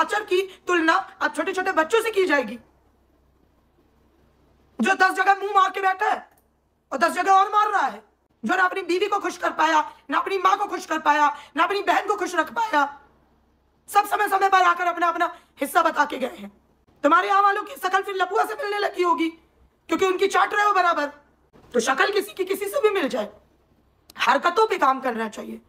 आचर की तुलना अब छोटे छोटे बच्चों से की जाएगी, जो 10 जगह मुंह मार के बैठा है और 10 जगह और मार रहा है, जो ना अपनी बीवी को खुश कर पाया, ना अपनी माँ को खुश कर पाया, ना अपनी बहन को खुश रख पाया। सब समय समय पर आकर अपना अपना हिस्सा बता के गए हैं। तुम्हारे यहाँ वालों की शक्ल फिर लपुआ से मिलने लगी होगी, क्योंकि उनकी चाट रहे हो बराबर। तो शक्ल किसी की किसी से भी मिल जाए, हरकतों पे काम करना चाहिए।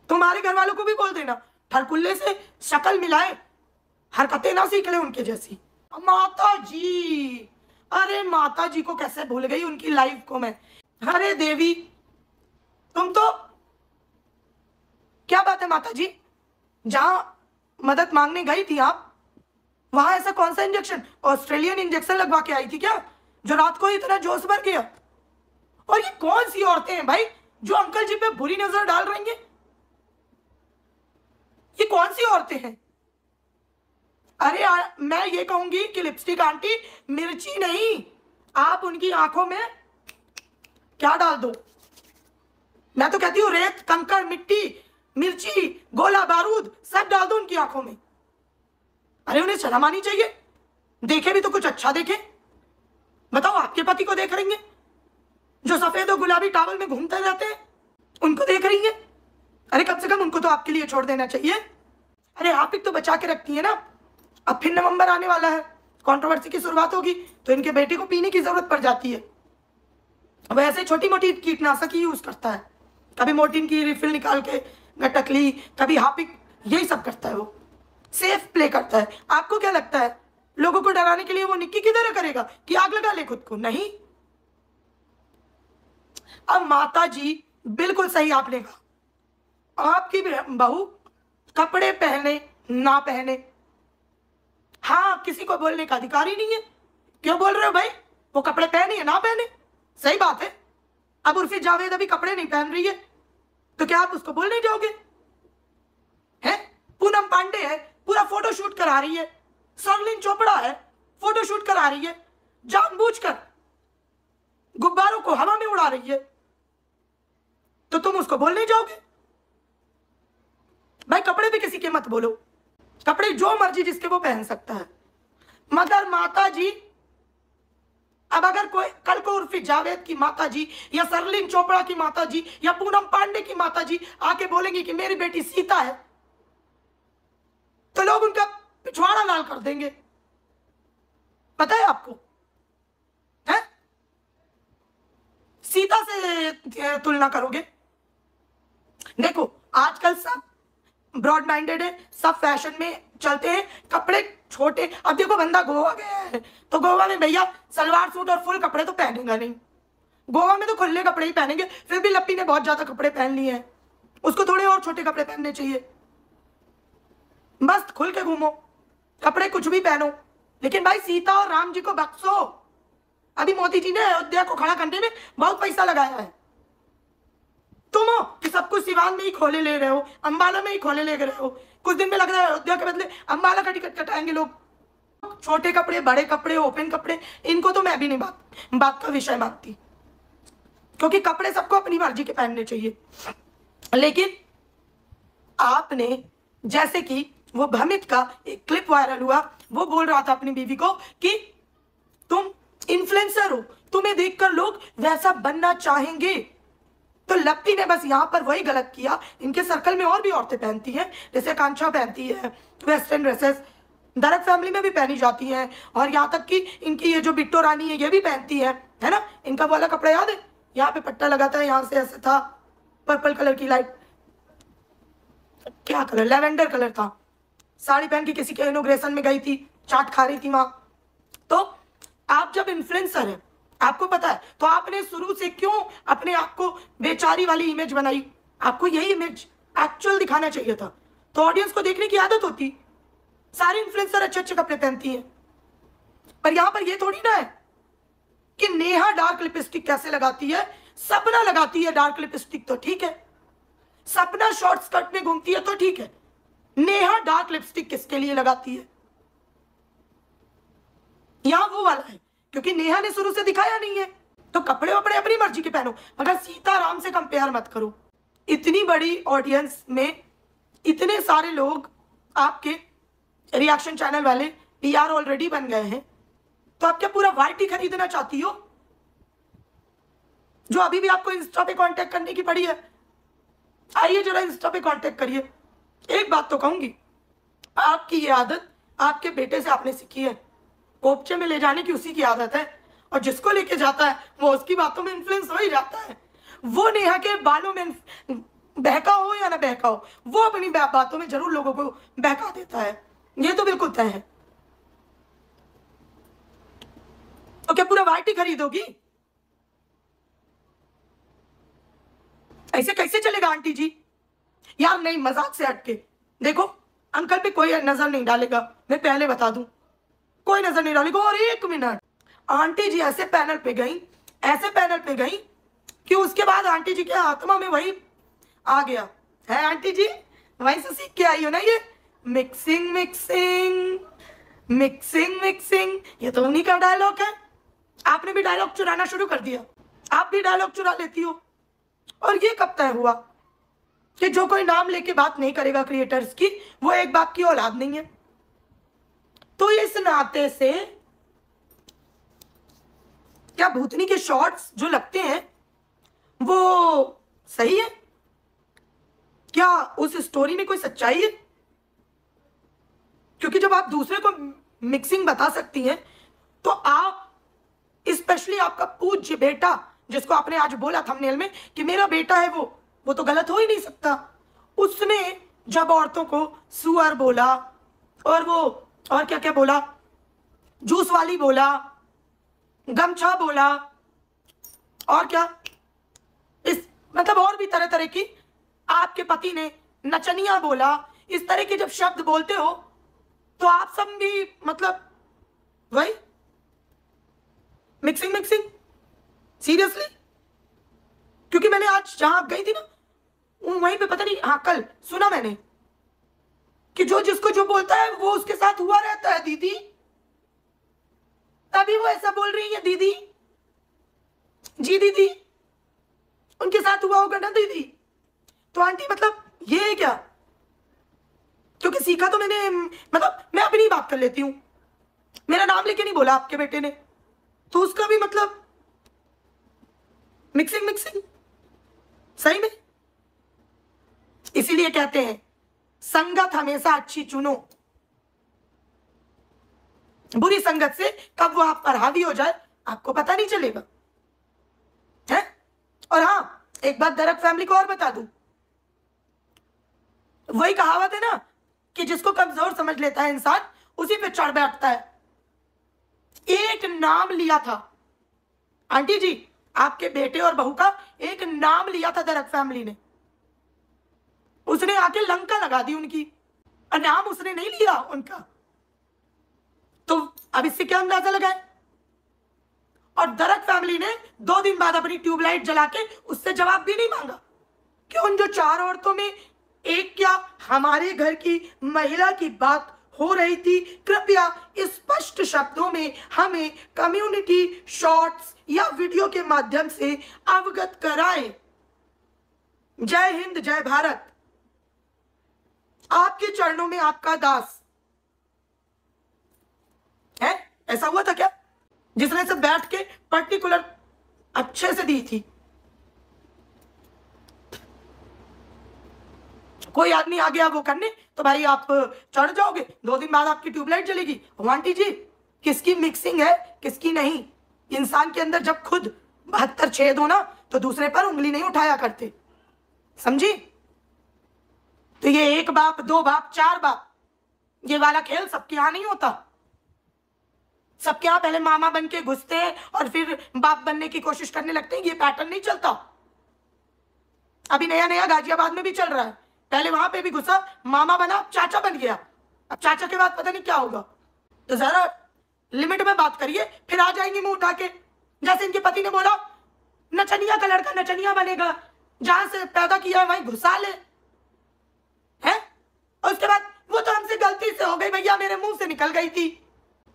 तुम्हारे घर वालों को भी बोल देना, ठरकुल्ले से शक्ल मिलाए, हरकतें ना सीख ले उनके जैसी। माता जी, अरे माता जी को कैसे भूल गई उनकी लाइफ को मैं। अरे देवी, तुम तो, क्या बात है माता जी, जहां मदद मांगने गई थी आप, वहां ऐसा कौन सा इंजेक्शन, ऑस्ट्रेलियन इंजेक्शन लगवा के आई थी क्या, जो रात को इतना जोश भर गया? और ये कौन सी औरतें हैं भाई जो अंकल जी पे बुरी नजर डाल रही हैं? ये कौन सी औरतें हैं? अरे मैं ये कहूंगी कि लिपस्टिक आंटी मिर्ची नहीं, आप उनकी आंखों में क्या डाल दो, मैं तो कहती हूँ रेत, कंकड़, मिट्टी, मिर्ची, गोला बारूद सब डाल दो उनकी आंखों में। अरे उन्हें शर्म आनी चाहिए, देखे भी तो कुछ अच्छा देखे। बताओ, आपके पति को देख रही हैं जो सफेद और गुलाबी टॉवल में घूमते रहते हैं, उनको देख रही हैं? अरे कम से कम उनको तो आपके लिए छोड़ देना चाहिए। अरे आप ही तो बचा के रखती है ना। अब फिर नवंबर आने वाला है, कंट्रोवर्सी की शुरुआत होगी, तो इनके बेटे को पीने की जरूरत पड़ जाती है। अब ऐसे छोटी मोटी कीटनाशक ही यूज करता है, कभी मोर्टिन की रिफिल निकाल के गटकली, कभी हार्पिक, यही सब करता है वो, सेफ प्ले करता है। आपको क्या लगता है लोगों को डराने के लिए वो निक्की की तरह करेगा कि आग लगा ले खुद को? नहीं। अब माता जी बिल्कुल सही आपने कहा, आपकी बहू कपड़े पहने ना पहने, हाँ, किसी को बोलने का अधिकार ही नहीं है। क्यों बोल रहे हो भाई, वो कपड़े पहने या ना पहने, सही बात है। अब उर्फी जावेद अभी कपड़े नहीं पहन रही है, तो क्या आप उसको बोल नहीं जाओगे? है पूनम पांडे है, पूरा फोटोशूट करा रही है, सरलिन चोपड़ा है, फोटोशूट करा रही है, जानबूझकर गुब्बारों को हवा में उड़ा रही है, तो तुम उसको बोल नहीं जाओगे? भाई कपड़े भी किसी के मत बोलो, कपड़े जो मर्जी जिसके वो पहन सकता है। मगर माता जी, अब अगर कोई कल को उर्फी जावेद की माता जी या सरलिन चोपड़ा की माता जी या पूनम पांडे की माता जी आके बोलेंगी कि मेरी बेटी सीता है, तो लोग उनका पिछवाड़ा लाल कर देंगे। पता है आपको? है सीता से तुलना करोगे? देखो आजकल सब ब्रॉड माइंडेड है, सब फैशन में चलते हैं, कपड़े छोटे। अब देखो बंदा गोवा गया है, तो गोवा में भैया सलवार सूट और फुल कपड़े तो पहनेगा नहीं, गोवा में तो खुले कपड़े ही पहनेंगे। फिर भी लप्पी ने बहुत ज्यादा कपड़े पहन लिए हैं, उसको थोड़े और छोटे कपड़े पहनने चाहिए। मस्त खुल के घूमो, कपड़े कुछ भी पहनो, लेकिन भाई सीता और राम जी को बख्शो। अभी मोदी जी ने अयोध्या को खड़ा करने में बहुत पैसा लगाया है, तुम हो कि सब कुछ सिवान में ही खोले ले रहे हो, अंबाला में ही खोले ले रहे हो। कुछ दिन में लग रहा है अयोध्या के बदले अंबाला का टिकट कटाएंगे लोग। छोटे कपड़े, बड़े कपड़े, ओपन कपड़े, इनको तो मैं भी नहीं बात का विषय मानती, क्योंकि कपड़े सबको अपनी मर्जी के पहनने चाहिए। लेकिन आपने, जैसे कि वो भमित का एक क्लिप वायरल हुआ, वो बोल रहा था अपनी बीवी को कि तुम इन्फ्लुएंसर हो, तुम्हें देखकर लोग वैसा बनना चाहेंगे। तो लप्पी ने बस यहाँ पर वही गलत किया। इनके सर्कल में और भी औरतें पहनती हैं, जैसे कांचा पहनती है, वेस्टर्न ड्रेसेस दरक फैमिली में भी पहनी जाती हैं, और यहाँ तक कि इनकी ये जो बिट्टो रानी है ये भी पहनती है ना। इनका वाला कपड़ा याद है, यहाँ पे पट्टा लगाता है, यहाँ से ऐसे था, पर्पल कलर की लाइट, क्या कलर, लेवेंडर कलर था, साड़ी पहन के किसी के इनोग्रेशन में गई थी, चाट खा रही थी वहां। तो आप जब इन्फ्लुएंसर है, आपको पता है, तो आपने शुरू से क्यों अपने आप को बेचारी वाली इमेज बनाई? आपको यही इमेज एक्चुअल दिखाना चाहिए था, तो ऑडियंस को देखने की आदत होती। सारे इन्फ्लुएंसर अच्छे अच्छे कपड़े पहनती हैं, पर यहां पर ये थोड़ी ना है कि नेहा डार्क लिपस्टिक कैसे लगाती है, सपना लगाती है डार्क लिपस्टिक तो ठीक है, सपना शॉर्ट स्कर्ट में घूमती है तो ठीक है, नेहा डार्क लिपस्टिक किसके लिए लगाती है? यहां वो वाला है, क्योंकि नेहा ने शुरू से दिखाया नहीं है। तो कपड़े वपड़े अपनी मर्जी के पहनो, मगर सीताराम से कंपेयर मत करो। इतनी बड़ी ऑडियंस में इतने सारे लोग आपके रिएक्शन चैनल वाले पीआर ऑलरेडी बन गए हैं, तो आप क्या पूरा वाईटी खरीदना चाहती हो, जो अभी भी आपको इंस्टा पे कांटेक्ट करने की पड़ी है? आइए जरा इंस्टा पे कांटेक्ट करिए। एक बात तो कहूंगी, आपकी ये आदत आपके बेटे से आपने सीखी है। पोपचे में ले जाने की उसी की आदत है, और जिसको लेके जाता है वो उसकी बातों में इन्फ्लुएंस हो ही जाता है। वो नेहा के बालों में बहका हो या ना बहका हो, वो अपनी बातों में जरूर लोगों को बहका देता है, ये तो बिल्कुल तय है। तो क्या पूरा वाईटी खरीदोगी? ऐसे कैसे चलेगा आंटी जी? यार नहीं, मजाक से हटके देखो, अंकल पे कोई नजर नहीं डालेगा, मैं पहले बता दूं, कोई नजर नहीं डालेगा। और एक मिनट, आंटी जी ऐसे पैनल पे गई, ऐसे पैनल पे गई कि उसके बाद आंटी जी के आत्मा में वही आ गया है। आंटी जी वहीं से सीख के आई हो ना ये मिक्सिंग मिक्सिंग मिक्सिंग मिक्सिंग, ये तो उन्हीं का डायलॉग है। आपने भी डायलॉग चुराना शुरू कर दिया, आप भी डायलॉग चुरा लेती हो। और ये कब तय हुआ कि जो कोई नाम लेके बात नहीं करेगा क्रिएटर्स की, वो एक बाप की औलाद नहीं है? तो इस नाते से क्या भूतनी के शॉट्स जो लगते हैं वो सही है? क्या उस स्टोरी में कोई सच्चाई है? क्योंकि जब आप दूसरे को मिक्सिंग बता सकती हैं, तो आप, स्पेशली आपका पूज्य बेटा, जिसको आपने आज बोला थंबनेल में कि मेरा बेटा है, वो तो गलत हो ही नहीं सकता। उसने जब औरतों को सुअर बोला, और वो और क्या क्या बोला, जूस वाली बोला, गमछा बोला, और क्या, इस मतलब और भी तरह तरह की, आपके पति ने नचनिया बोला, इस तरह के जब शब्द बोलते हो तो आप सब भी मतलब वही मिक्सिंग मिक्सिंग, सीरियसली। क्योंकि मैंने आज जहां गई थी ना, वहीं पे पता नहीं, हाँ कल सुना मैंने कि जो जिसको जो बोलता है वो उसके साथ हुआ रहता है दीदी, तभी वो ऐसा बोल रही है दीदी। जी दीदी, उनके साथ हुआ होगा ना दीदी। तो आंटी मतलब ये है क्या? क्योंकि सीखा तो मैंने, मतलब मैं अपनी बात कर लेती हूं, मेरा नाम लेके नहीं बोला आपके बेटे ने, तो उसका भी मतलब मिक्सिंग मिक्सिंग सही में। इसीलिए कहते हैं संगत हमेशा अच्छी चुनो, बुरी संगत से कब वो आप पर हावी हो जाए आपको पता नहीं चलेगा है। और हाँ, एक बात दरक फैमिली को और बता दूं, वही कहावत है ना कि जिसको कमजोर समझ लेता है इंसान, उसी पे चढ़ बैठता है। एक नाम लिया था आंटी जी, आपके बेटे और बहू का एक नाम लिया था दरक फैमिली ने, उसने आके लंका लगा दी उनकी, और नाम उसने नहीं लिया उनका। तो अब इससे क्या अंदाजा लगाए? और दरक फैमिली ने 2 दिन बाद अपनी ट्यूबलाइट जला के उससे जवाब भी नहीं मांगा कि उन जो 4 औरतों में एक क्या हमारे घर की महिला की बात हो रही थी, कृपया स्पष्ट शब्दों में हमें कम्युनिटी शॉर्ट्स या वीडियो के माध्यम से अवगत कराएं। जय हिंद, जय भारत। आपके चरणों में आपका दास है। ऐसा हुआ था क्या जिसने सब बैठ के पर्टिकुलर अच्छे से दी थी? कोई आदमी आ गया वो करने, तो भाई आप चढ़ जाओगे, 2 दिन बाद आपकी ट्यूबलाइट जलेगी। आंटी जी, किसकी मिक्सिंग है किसकी नहीं? इंसान के अंदर जब खुद 72 छेद हो ना, तो दूसरे पर उंगली नहीं उठाया करते, समझी? तो ये 1 बाप 2 बाप 4 बाप, ये वाला खेल सबके यहां नहीं होता। सबके यहां पहले मामा बन के घुसते हैं और फिर बाप बनने की कोशिश करने लगते हैं। ये पैटर्न नहीं चलता। अभी नया नया गाजियाबाद में भी चल रहा है, पहले वहां पे भी घुसा, मामा बना, चाचा बन गया, अब चाचा के बाद पता नहीं क्या होगा। तो जरा लिमिट में बात करिए, फिर आ जाएंगे मुंह उठा के। जैसे इनके पति ने बोला नचनिया का लड़का नचनिया बनेगा, जहां से पैदा किया वहीं घुसा ले है। और उसके बाद वो तो हमसे गलती से हो गई भैया, मेरे मुंह से निकल गई थी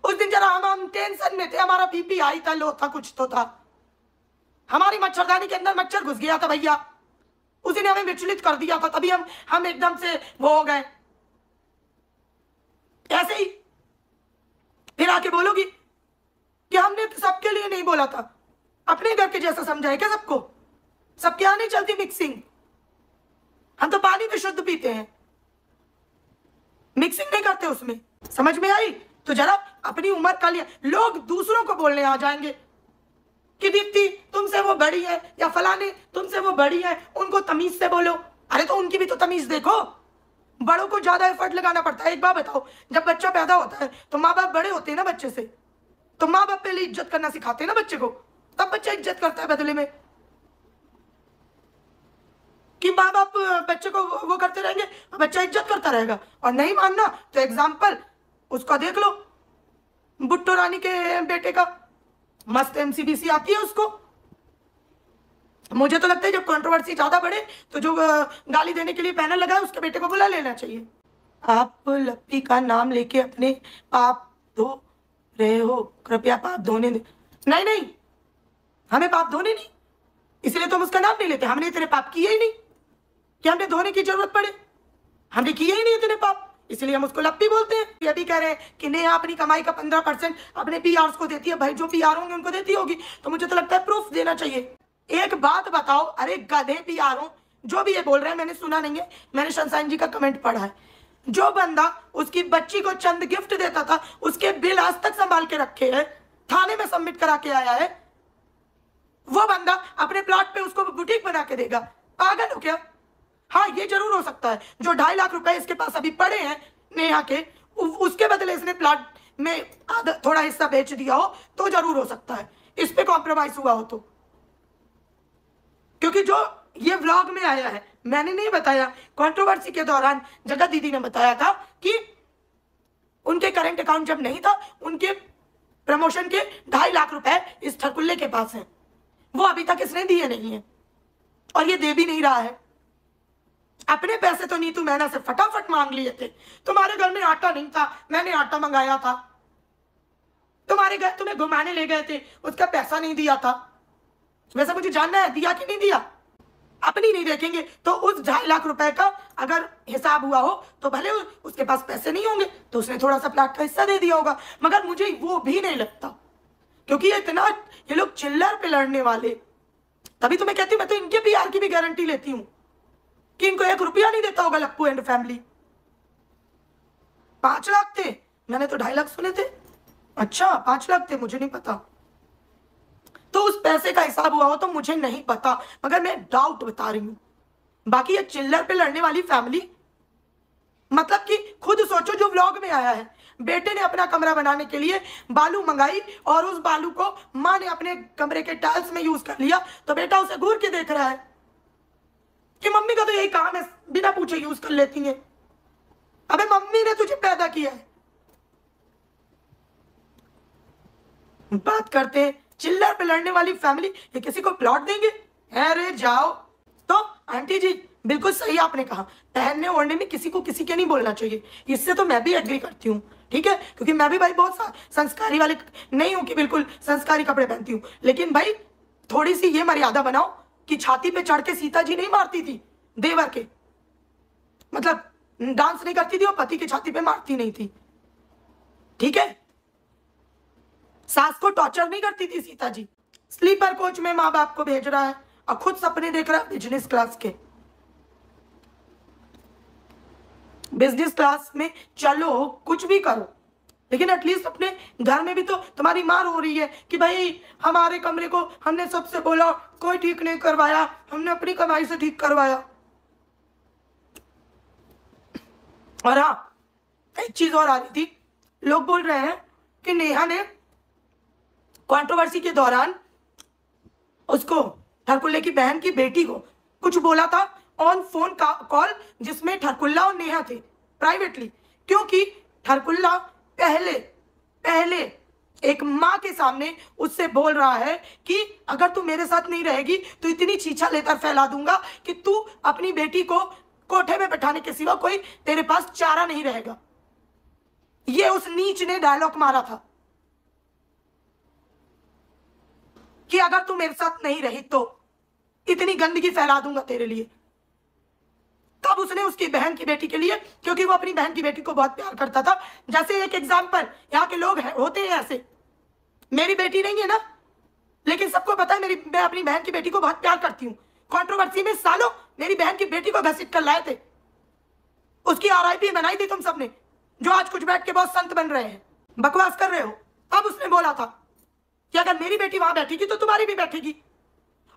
उस दिन, जरा हम टेंशन में थे, हमारा बीपी हाई था, लो था, कुछ तो था, हमारी मच्छरदानी के अंदर मच्छर घुस गया था भैया, उसी ने हमें विचलित कर दिया था, तभी हम एकदम से वो हो गए। रहा था। अपने घर के जैसा समझाए क्या सबको? सबके यहाँ नहीं चलती मिक्सिंग। हम तो पानी भी शुद्ध पीते हैं, मिक्सिंग नहीं करते उसमें। समझ में आई? तो जरा अपनी उम्र का लिया। लोग दूसरों को बोलने आ जाएंगे कि दीप्ति तुमसे वो बड़ी है या फलाने तुमसे वो बड़ी है, उनको तमीज से बोलो। अरे तो उनकी भी तो तमीज देखो। बड़ों को ज्यादा एफर्ट लगाना पड़ता है। एक बात बताओ, जब बच्चा पैदा होता है तो माँ बाप बड़े होते हैं ना बच्चे से, तो माँ बाप पहले इज्जत करना सिखाते हैं ना बच्चे को, तब बच्चा इज्जत करता है बदले में। कि माँ बाप बच्चे को वो करते रहेंगे, बच्चा इज्जत करता रहेगा। और नहीं मानना तो एग्जाम्पल उसका देख लो, बुट्टो रानी के बेटे का। मस्त एमसीबीसी आती है उसको। मुझे तो लगता है जब कंट्रोवर्सी ज्यादा बढ़े तो जो गाली देने के लिए पैनल लगा है उसके बेटे को बुला लेना चाहिए। आप लप्पी का नाम लेके अपने पाप धो रहे हो, कृपया पाप धोने दे। नहीं नहीं, हमें पाप धोने नहीं, इसलिए तो हम उसका नाम नहीं लेते। हमने इतने पाप किए ही नहीं कि हमने धोने की जरूरत पड़े। हमने किए ही नहीं इतने पाप, इसलिए हम उसको लप्पी बोलते हैं। ये भी कह रहे हैं कि नेहा अपनी कमाई का 15% अपने पीआर्स को देती है। भाई जो पीआर होंगे उनको देती होगी, तो मुझे तो लगता है प्रूफ देना चाहिए। एक बात बताओ, अरे गधे पीआर हो जो भी ये बोल रहे हैं, मैंने सुना नहीं है, मैंने शंशाइन जी का कमेंट पढ़ा है। जो बंदा उसकी बच्ची को चंद गिफ्ट देता था, उसके बिल आज तक संभाल के रखे हैं, थाने में सबमिट करा के आया है, वो बंदा अपने प्लॉट पे उसको बुटीक बना के देगा? पागल हो क्या? हाँ ये जरूर हो सकता है, जो 2.5 लाख रुपए इसके पास अभी पड़े हैं नेहा के, उसके बदले इसने प्लॉट में आधा थोड़ा हिस्सा बेच दिया हो, तो जरूर हो सकता है इस पे कॉम्प्रोमाइज हुआ हो तो। क्योंकि जो ये व्लॉग में आया है, मैंने नहीं बताया, कंट्रोवर्सी के दौरान जगत दीदी ने बताया था कि उनके करंट अकाउंट जब नहीं था, उनके प्रमोशन के 2.5 लाख रुपए इस ठरकुल्ले के पास हैं, वो अभी तक इसने दिए नहीं है और ये दे भी नहीं रहा है। अपने पैसे तो नीतू मैना से फटाफट मांग लिए थे। तुम्हारे घर में आटा नहीं था, मैंने आटा मंगाया था। तुम्हारे घर तुम्हें घुमाने ले गए थे, उसका पैसा नहीं दिया था। वैसे मुझे जानना है दिया कि नहीं दिया। अपनी नहीं देखेंगे तो उस 2.5 लाख रुपए का अगर हिसाब हुआ हो तो भले उसके पास पैसे नहीं होंगे तो उसने थोड़ा सा प्लाट का हिस्सा दे दिया होगा, मगर मुझे वो भी नहीं लगता, क्योंकि ये लोग चिल्लर पे लड़ने वाले। तभी तो मैं कहती हूँ, मैं तो इनके पीआर की भी गारंटी लेती हूँ कि इनको 1 रुपया नहीं देता होगा लप्पू एंड फैमिली। 5 लाख थे, मैंने तो 2.5 लाख सुने थे। अच्छा 5 लाख थे, मुझे नहीं पता। तो उस पैसे का हिसाब हुआ हो तो मुझे नहीं पता, मगर मैं डाउट बता रही हूं। बाकी ये चिल्लर पे लड़ने वाली फैमिली, मतलब कि खुद सोचो, जो व्लॉग में आया है, बेटे ने अपना कमरा बनाने के लिए बालू मंगाई और उस बालू को मां ने अपने कमरे के टाइल्स में यूज कर लिया, तो बेटा उसे घूर के देख रहा है कि मम्मी का तो यही काम है, बिना पूछे यूज कर लेती है। अबे मम्मी ने तुझे पैदा किया है। बात करते हैं चिल्लर पे लड़ने वाली फैमिली, ये किसी को प्लॉट देंगे? अरे जाओ। तो आंटी जी बिल्कुल सही आपने कहा, पहनने ओढ़ने में किसी को किसी के नहीं बोलना चाहिए, इससे तो मैं भी एग्री करती हूँ, ठीक है, क्योंकि मैं भी भाई बहुत संस्कारी वाले नहीं हूँ कि बिल्कुल संस्कारी कपड़े पहनती हूँ, लेकिन भाई थोड़ी सी ये मर्यादा बनाओ कि छाती पे चढ़ के सीता जी नहीं मारती थी देवर के, मतलब डांस नहीं करती थी और पति की छाती पे मारती नहीं थी, ठीक है। सास को टॉर्चर नहीं करती थी सीता जी। स्लीपर कोच में माँ बाप को भेज रहा है और खुद सपने देख रहा है बिजनेस क्लास के। बिजनेस क्लास में चलो कुछ भी करो, लेकिन एटलीस्ट अपने घर में भी तो तुम्हारी माँ रो रही है कि भाई हमारे कमरे को हमने सबसे बोला, कोई ठीक नहीं करवाया, हमने अपनी कमाई से ठीक करवाया। और हाँ, एक चीज और आ रही थी, लोग बोल रहे हैं कि नेहा ने कंट्रोवर्सी के दौरान उसको, ठरकुल्ले की बहन की बेटी को कुछ बोला था ऑन फोन कॉल, जिसमें ठरकुल्ला और नेहा थे प्राइवेटली, क्योंकि ठरकुल्ला पहले एक माँ के सामने उससे बोल रहा है कि अगर तू मेरे साथ नहीं रहेगी तो इतनी छीछा लेकर फैला दूंगा कि तू अपनी बेटी को कोठे में बैठाने के सिवा कोई तेरे पास चारा नहीं रहेगा। ये उस नीच ने डायलॉग मारा था कि अगर तू मेरे साथ नहीं रही तो इतनी गंदगी फैला दूंगा तेरे लिए। तब उसने उसकी बहन की बेटी के लिए, क्योंकि वो अपनी बहन की बेटी को बहुत प्यार करता था, जैसे एक एग्जाम्पल यहाँ के लोग होते हैं ऐसे, मेरी बेटी नहीं है ना, लेकिन सबको पता है मैं अपनी बहन की बेटी को बहुत प्यार करती हूँ। कंट्रोवर्सी में सालों मेरी बहन की बेटी को घसीट कर लाए थे, उसकी आरआईपी बनाई थी तुम सबने, जो आज कुछ बैठ के बहुत संत बन रहे हैं, बकवास कर रहे हो। तब उसने बोला था कि अगर मेरी बेटी वहां बैठेगी तो तुम्हारी भी बैठेगी।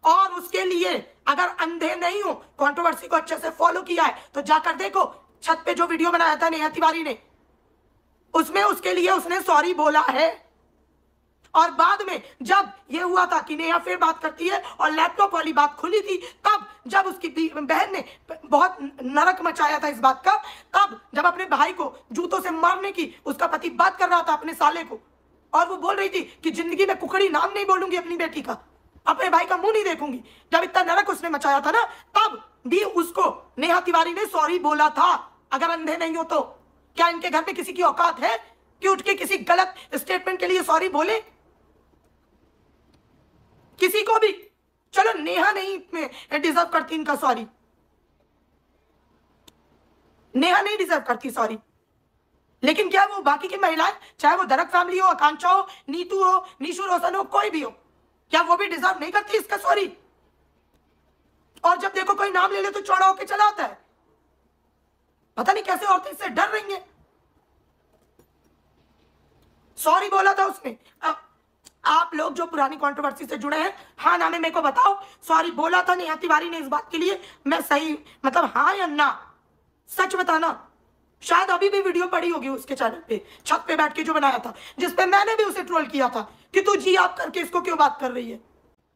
और उसके लिए अगर अंधे नहीं हो, कंट्रोवर्सी को अच्छे से फॉलो किया है तो जाकर देखो, छत पे जो वीडियो बनाया था नेहा तिवारी ने, उसमें उसके लिए उसने सॉरी बोला है। और बाद में जब ये हुआ था कि नेहा फिर बात करती है और लैपटॉप वाली बात खुली थी, तब जब उसकी बहन ने बहुत नरक मचाया था इस बात का, तब जब अपने भाई को जूतों से मारने की उसका पति बात कर रहा था अपने साले को, और वो बोल रही थी कि जिंदगी में कुकड़ी नाम नहीं बोलूंगी अपनी बेटी का, अपने भाई का मुंह नहीं देखूंगी, जब इतना नरक उसने मचाया था ना, तब भी उसको नेहा तिवारी ने सॉरी बोला था। अगर अंधे नहीं हो तो क्या इनके घर में किसी की औकात है कि उठ के किसी गलत स्टेटमेंट के लिए सॉरी बोले? किसी को भी, चलो नेहा नहीं डिजर्व करती इनका सॉरी, नेहा नहीं डिजर्व करती सॉरी, लेकिन क्या वो बाकी की महिलाएं, चाहे वो दरक फैमिली हो, आकांक्षा हो, नीतू हो, निशु रोशन हो, कोई भी हो, क्या वो भी डिजर्व नहीं करती इसका सॉरी? और जब देखो कोई नाम ले ले तो चौड़ा होकर चला आता है। पता नहीं कैसे औरतें इससे डर रही हैं। सॉरी बोला था उसने। आप लोग जो पुरानी कंट्रोवर्सी से जुड़े हैं, हाँ ना में मेरे को बताओ, सॉरी बोला था नेहा तिवारी ने इस बात के लिए? मैं सही मतलब हाँ या ना, सच बताना। शायद अभी भी वीडियो पड़ी होगी उसके चैनल पे, छत पे बैठ के जो बनाया था, जिसपे मैंने भी उसे ट्रोल किया था कि तू जी आप करके इसको क्यों बात कर रही है।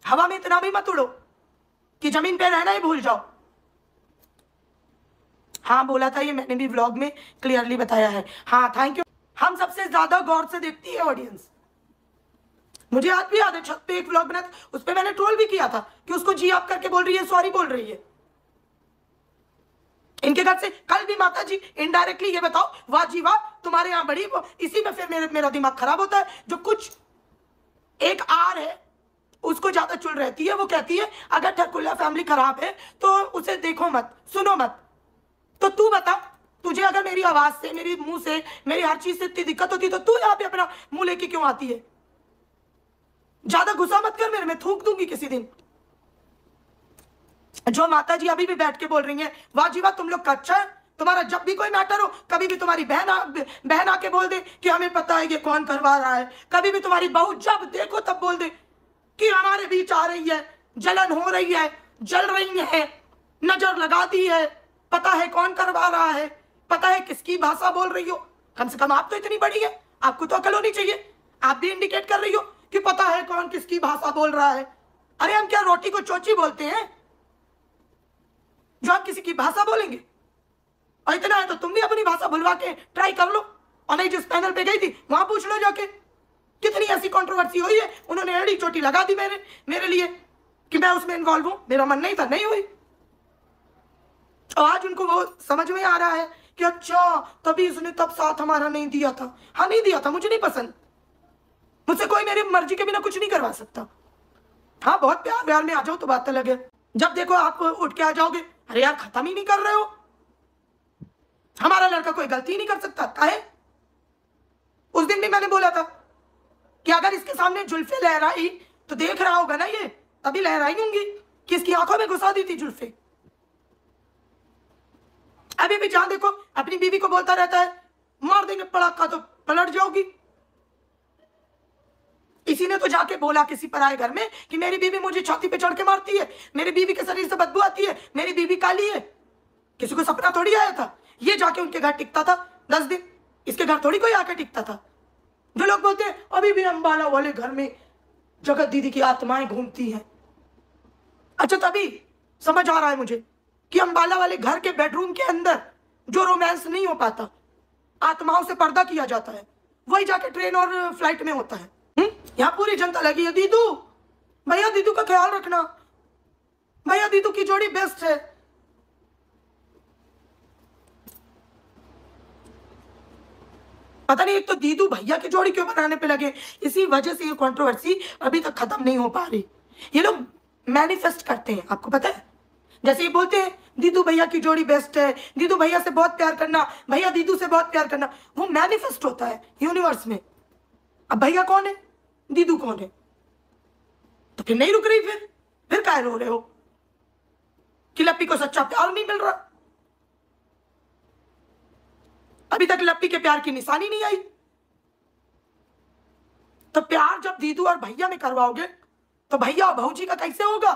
हवा में इतना भी मत उड़ो कि जमीन पे रहना ही भूल जाओ। हाँ बोला था, ये मैंने भी व्लॉग में क्लियरली बताया है। हाँ थैंक यू। हम सबसे ज्यादा गौर से देखती है ऑडियंस। मुझे आज भी याद है, छत पे एक व्लॉग बना था, उस पर मैंने ट्रोल भी किया था कि उसको जी आप करके बोल रही है, सॉरी बोल रही है। इनके घर से कल भी माता जी इनडायरेक्टली ये बताओ, वाह जी वाह तुम्हारे यहाँ बड़ी, इसी में फिर मेरा दिमाग खराब होता है। जो कुछ एक आर है उसको ज्यादा चुल रहती है, वो कहती है अगर ठरकुल्ला फैमिली खराब है तो उसे देखो मत, सुनो मत। तो तू बता, तुझे अगर मेरी आवाज से, मेरी मुंह से, मेरी हर चीज से इतनी दिक्कत होती है तो तू यहाँ पे अपना मुंह लेके क्यों आती है? ज्यादा गुस्सा मत कर मेरे, मैं थूक दूंगी किसी दिन। जो माता जी अभी भी बैठ के बोल रही हैं, वाह जी वाह तुम लोग का अच्छा है, तुम्हारा जब भी कोई मैटर हो, कभी भी तुम्हारी बहन आके बोल दे कि हमें पता है ये कौन करवा रहा है, कभी भी तुम्हारी बहू जब देखो तब बोल दे कि हमारे बीच आ रही है, जलन हो रही है, जल रही है, नजर लगा दी है, पता है कौन करवा रहा है, पता है किसकी भाषा बोल रही हो। कम से कम आप तो इतनी बड़ी है, आपको तो अकल होनी चाहिए। आप भी इंडिकेट कर रही हो कि पता है कौन किसकी भाषा बोल रहा है। अरे हम क्या रोटी को चोची बोलते हैं जो आप किसी की भाषा बोलेंगे? और इतना है तो तुम भी अपनी भाषा भुलवा के ट्राई कर लो। और नहीं, जिस पैनल पे गई थी वहां पूछ लो जाके, कितनी ऐसी कंट्रोवर्सी हुई है, उन्होंने एड़ी चोटी लगा दी मेरे लिए कि मैं उसमें इन्वॉल्व हूं। मेरा मन नहीं था, नहीं हुई। और आज उनको वो समझ में आ रहा है कि अच्छा तभी उसने तब साथ हमारा नहीं दिया था। हाँ नहीं दिया था, मुझे नहीं पसंद, मुझसे कोई मेरी मर्जी के बिना कुछ नहीं करवा सकता। हाँ बहुत प्यार व्यार में आ जाओ तो बात अलग है। जब देखो आप उठ के आ जाओगे, अरे यार खत्म ही नहीं कर रहे हो, हमारा लड़का कोई गलती नहीं कर सकता। काहे? उस दिन भी मैंने बोला था कि अगर इसके सामने जुल्फे लहराई तो देख रहा होगा ना ये, तभी लहराई होंगी कि इसकी आंखों में घुसा दी थी जुल्फे। अभी भी जहां देखो अपनी बीवी को बोलता रहता है मार देंगे पड़ाका तो पलट जाओगी। इसी ने तो जाके बोला किसी पराये घर में कि मेरी बीवी मुझे छाती पे चढ़ के मारती है, मेरी बीवी के शरीर से बदबू आती है, मेरी बीवी काली है। किसी को सपना थोड़ी आया था ये जाके उनके घर टिकता था 10 दिन, इसके घर थोड़ी कोई आके टिकता था। जो लोग बोलते हैं अभी भी अंबाला वाले घर में जगत दीदी की आत्माएं घूमती हैं, अच्छा तभी समझ आ रहा है मुझे कि अंबाला वाले घर के बेडरूम के अंदर जो रोमांस नहीं हो पाता, आत्माओं से पर्दा किया जाता है, वही जाके ट्रेन और फ्लाइट में होता है। यहाँ पूरी जनता लगी है दीदू, भैया दीदू का ख्याल रखना, भैया दीदू की जोड़ी बेस्ट है। पता नहीं एक तो दीदू भैया की जोड़ी क्यों बनाने पे लगे, इसी वजह से ये कंट्रोवर्सी अभी तक खत्म नहीं हो पा रही। ये लोग मैनिफेस्ट करते हैं, आपको पता है, जैसे ये बोलते हैं दीदू भैया की जोड़ी बेस्ट है, दीदू भैया से बहुत प्यार करना, भैया दीदू से बहुत प्यार करना, वो मैनिफेस्ट होता है यूनिवर्स में। अब भैया कौन है, दीदू कौन है? तो फिर नहीं रुक रही, फिर काहे रो रहे हो कि लप्पी को सच्चा प्यार नहीं मिल रहा? अभी तक लप्पी के प्यार की निशानी नहीं आई। तो प्यार जब दीदू और भैया में करवाओगे तो भैया और भाऊजी का कैसे होगा?